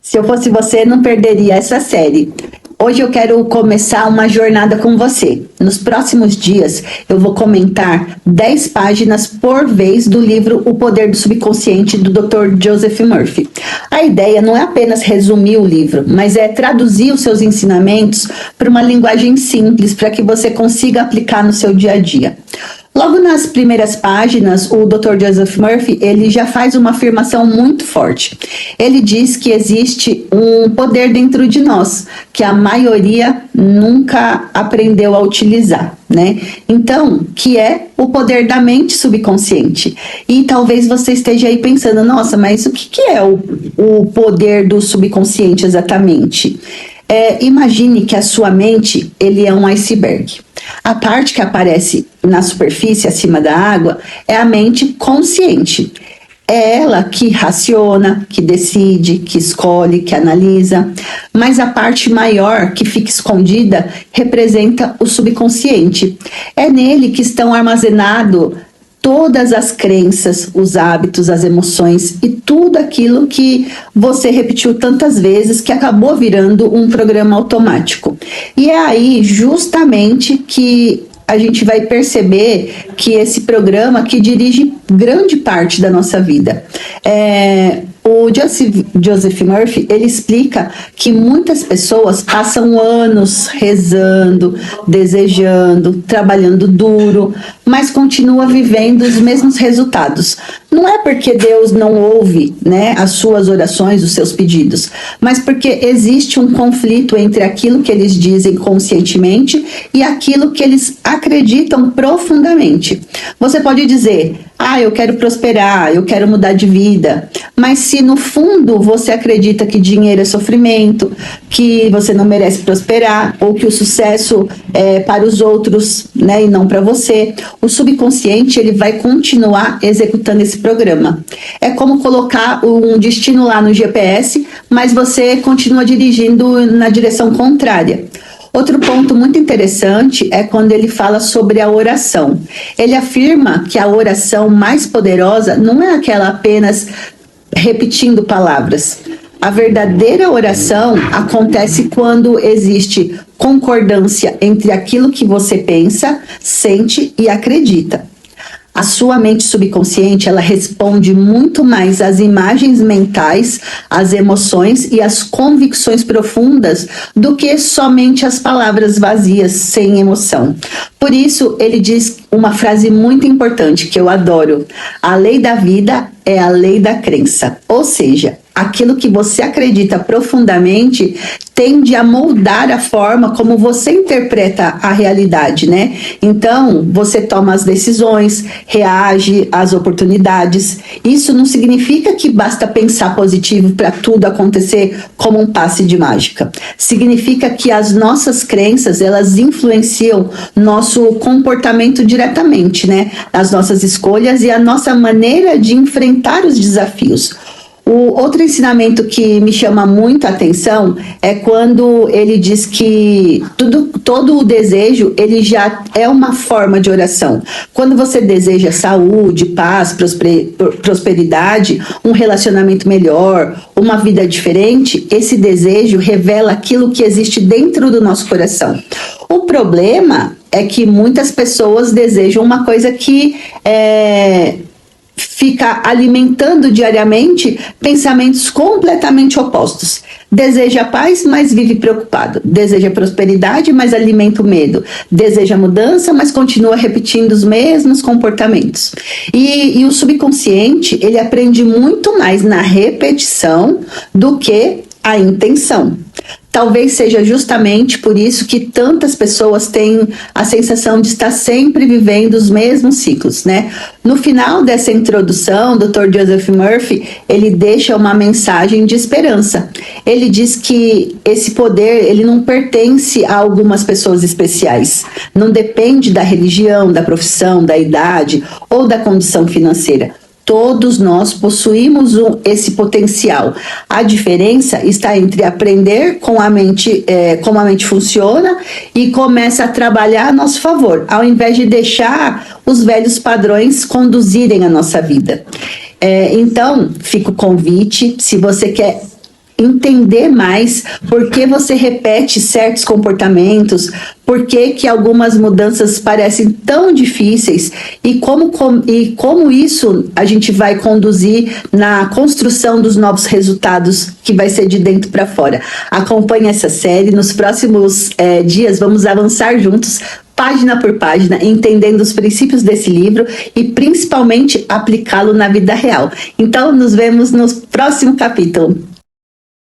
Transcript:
Se eu fosse você, não perderia essa série. Hoje eu quero começar uma jornada com você. Nos próximos dias, eu vou comentar 10 páginas por vez do livro O Poder do Subconsciente, do Dr. Joseph Murphy. A ideia não é apenas resumir o livro, mas é traduzir os seus ensinamentos para uma linguagem simples, para que você consiga aplicar no seu dia a dia. Logo nas primeiras páginas, o Dr. Joseph Murphy, ele já faz uma afirmação muito forte. Ele diz que existe um poder dentro de nós, que a maioria nunca aprendeu a utilizar, né? Então, que é o poder da mente subconsciente. E talvez você esteja aí pensando, nossa, mas o que é o poder do subconsciente exatamente? Imagine que a sua mente, ele é um iceberg. A parte que aparece na superfície, acima da água, é a mente consciente. É ela que raciona, que decide, que escolhe, que analisa. Mas a parte maior, que fica escondida, representa o subconsciente. É nele que estão armazenados todas as crenças, os hábitos, as emoções e tudo aquilo que você repetiu tantas vezes que acabou virando um programa automático. E é aí justamente que a gente vai perceber que esse programa que dirige grande parte da nossa vida. O Joseph Murphy, ele explica que muitas pessoas passam anos rezando, desejando, trabalhando duro, mas continua vivendo os mesmos resultados. Não é porque Deus não ouve, né, as suas orações, os seus pedidos, mas porque existe um conflito entre aquilo que eles dizem conscientemente e aquilo que eles acreditam profundamente. Você pode dizer, eu quero prosperar, eu quero mudar de vida. Mas se no fundo você acredita que dinheiro é sofrimento, que você não merece prosperar, ou que o sucesso é para os outros, né, e não para você, o subconsciente ele vai continuar executando esse programa. É como colocar um destino lá no GPS, mas você continua dirigindo na direção contrária. Outro ponto muito interessante é quando ele fala sobre a oração. Ele afirma que a oração mais poderosa não é aquela apenas repetindo palavras. A verdadeira oração acontece quando existe concordância entre aquilo que você pensa, sente e acredita. A sua mente subconsciente, ela responde muito mais às imagens mentais, às emoções e às convicções profundas do que somente as palavras vazias, sem emoção. Por isso, ele diz uma frase muito importante que eu adoro. A lei da vida é a lei da crença. Ou seja, aquilo que você acredita profundamente tende a moldar a forma como você interpreta a realidade, né? Então, você toma as decisões, reage às oportunidades. Isso não significa que basta pensar positivo para tudo acontecer como um passe de mágica. Significa que as nossas crenças, elas influenciam nosso comportamento diretamente, né? As nossas escolhas e a nossa maneira de enfrentar os desafios. O outro ensinamento que me chama muito a atenção é quando ele diz que todo o desejo, ele já é uma forma de oração. Quando você deseja saúde, paz, prosperidade, um relacionamento melhor, uma vida diferente, esse desejo revela aquilo que existe dentro do nosso coração. O problema é que muitas pessoas desejam uma coisa que fica alimentando diariamente pensamentos completamente opostos. Deseja paz, mas vive preocupado. Deseja prosperidade, mas alimenta o medo. Deseja mudança, mas continua repetindo os mesmos comportamentos. E o subconsciente, ele aprende muito mais na repetição do que a intenção. Talvez seja justamente por isso que tantas pessoas têm a sensação de estar sempre vivendo os mesmos ciclos, né? No final dessa introdução, o Dr. Joseph Murphy, ele deixa uma mensagem de esperança. Ele diz que esse poder, ele não pertence a algumas pessoas especiais. Não depende da religião, da profissão, da idade ou da condição financeira. Todos nós possuímos esse potencial. A diferença está entre aprender com a mente, como a mente funciona e começa a trabalhar a nosso favor, ao invés de deixar os velhos padrões conduzirem a nossa vida. Então, fica o convite, se você quer entender mais por que você repete certos comportamentos, por que algumas mudanças parecem tão difíceis e como isso a gente vai conduzir na construção dos novos resultados, que vai ser de dentro para fora. Acompanhe essa série. Nos próximos dias vamos avançar juntos, página por página, entendendo os princípios desse livro e principalmente aplicá-lo na vida real. Então, nos vemos no próximo capítulo.